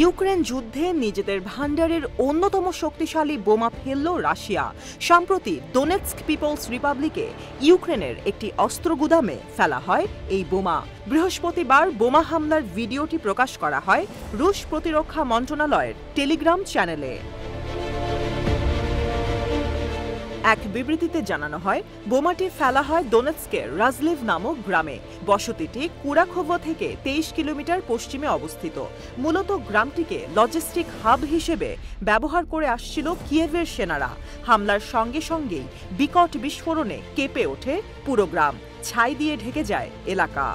Ukraine যুদ্ধে নিজেদের ভান্ডারের অন্যতম শক্তিশালী বোমা ফেলল রাশিয়া। সম্প্রতি দোনেৎস্ক পিপলস রিপাবলিকে ইউক্রেনের একটি অস্ত্র গুদামে ফেলা হয় এই বোমা। বৃহস্পতিবার বোমা হামলার ভিডিওটি প্রকাশ করা হয় রুশ প্রতিরক্ষা মন্ত্রণালয়ের টেলিগ্রাম চ্যানেলে। এক বিবৃতিতে জানানো হয়, বোমাটি ফেলা হয় দোনেৎস্কের রাজলিভ নামক গ্রামে। বসতিটি কুরাখোভো থেকে 23 কিলোমিটার পশ্চিমে অবস্থিত। মূলত গ্রামটিকে লজিস্টিক হাব হিসেবে ব্যবহার করে আসছিল কিয়েভের সেনারা। হামলার সঙ্গে সঙ্গেই বিকট বিস্ফোরণে কেঁপে ওঠে পুরো গ্রাম, ছাই দিয়ে ঢেকে যায় এলাকা।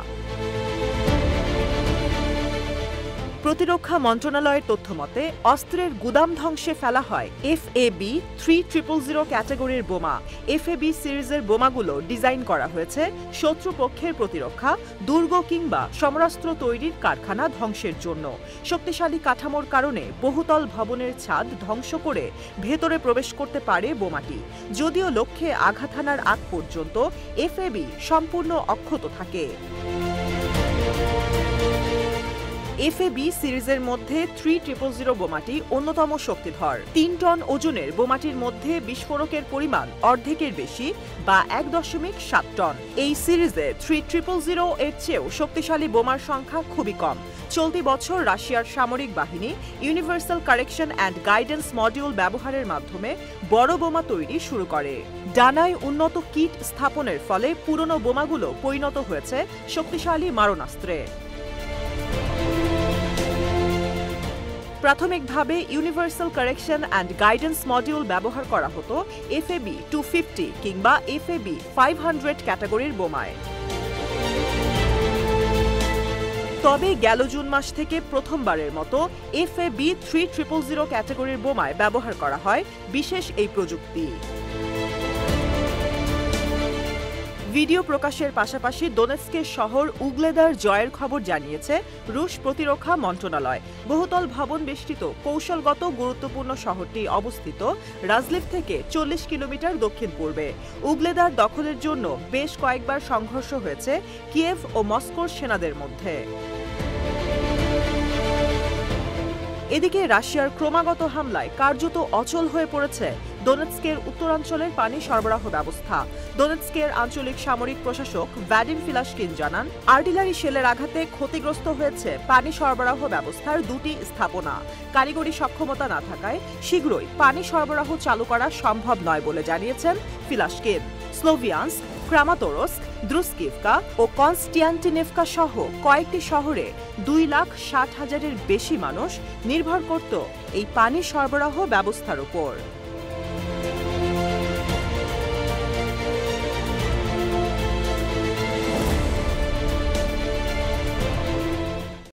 প্রতিরক্ষা মন্ত্রণালয়ের তথ্যমতে অস্ত্রের গুদাম ধ্বংসে ফেলা হয় FAB-3000 ক্যাটাগরির বোমা। FAB সিরিজের বোমাগুলো ডিজাইন করা হয়েছে শত্রুপক্ষের প্রতিরক্ষা, দুর্গ কিংবা সমরাস্ত্র তৈরির কারখানা ধ্বংসের জন্য। শক্তিশালী কাঠামোর কারণে বহুতল ভবনের ছাদ ধ্বংস করে ভেতরে প্রবেশ করতে পারে বোমাটি। যদিও লক্ষ্যে আঘাত হানার আগ পর্যন্ত FAB সম্পূর্ণ অক্ষত থাকে। FAB সিরিজের মধ্যে 3000 বোমাটি অন্যতম শক্তিধর। 3 টন ওজনের বোমাটির মধ্যে বিস্ফোরকের পরিমাণ অর্ধেকের বেশি বা 1.7 টন। এই সিরিজে 3000 এর চেয়েও শক্তিশালী বোমার সংখ্যা খুবই কম। চলতি বছর রাশিয়ার সামরিক বাহিনী universal correction and guidance module ব্যবহারের মাধ্যমে বড় বোমা তৈরি শুরু করে। ডানায় উন্নত কিট স্থাপনের ফলে পুরনো বোমাগুলো পরিণত হয়েছে শক্তিশালী মারণাস্ত্রে। প্রাথমিকভাবে universal correction and guidance module ব্যবহার করা হতো FAB-250 কিংবা FAB-500 ক্যাটাগরির বোমায়। তবে গেল জুন মাস থেকে প্রথমবারের মতো FAB-3000 ক্যাটাগরির বোমায় ব্যবহার করা হয় বিশেষ এই প্রযুক্তি। ভিডিও প্রকাশের পাশাপাশি দোনেৎস্কের শহর উগলেদার জয়ের খবর জানিয়েছে রুশ প্রতিরক্ষা মন্ত্রণালয়। বহুতল ভবন বেষ্টিত কৌশলগত গুরুত্বপূর্ণ শহরটি অবস্থিত রাজলিভ থেকে 40 কিলোমিটার দক্ষিণ পূর্বে। উগলেদার দখলের জন্য বেশ কয়েকবার সংঘর্ষ হয়েছে কিয়েভ ও মস্কোর সেনাদের মধ্যে। এদিকে রাশিয়ার ক্রমাগত হামলায় কার্যত অচল হয়ে পড়েছে দোনেৎস্কের উত্তরাঞ্চলের পানি সরবরাহ ব্যবস্থা। দোনেৎস্কের আঞ্চলিক সামরিক প্রশাসক ভাদিম ফিলাশকিন জানান, আর্টিলারি শেলের আঘাতে ক্ষতিগ্রস্ত হয়েছে পানি সরবরাহ ব্যবস্থার 2টি স্থাপনা। কারিগরি সক্ষমতা না থাকায় শীঘ্রই পানি সরবরাহ চালু করা সম্ভব নয় বলে জানিয়েছেন ফিলাশকিন। স্লোভিয়ান্স্ক, ক্রামাতোরস্ক, দ্রুস্কিভকা ও কনস্টিয়ান্টিনেভকা সহ কয়েকটি শহরে 2,60,000-এর বেশি মানুষ নির্ভর করত এই পানি সরবরাহ ব্যবস্থার উপর।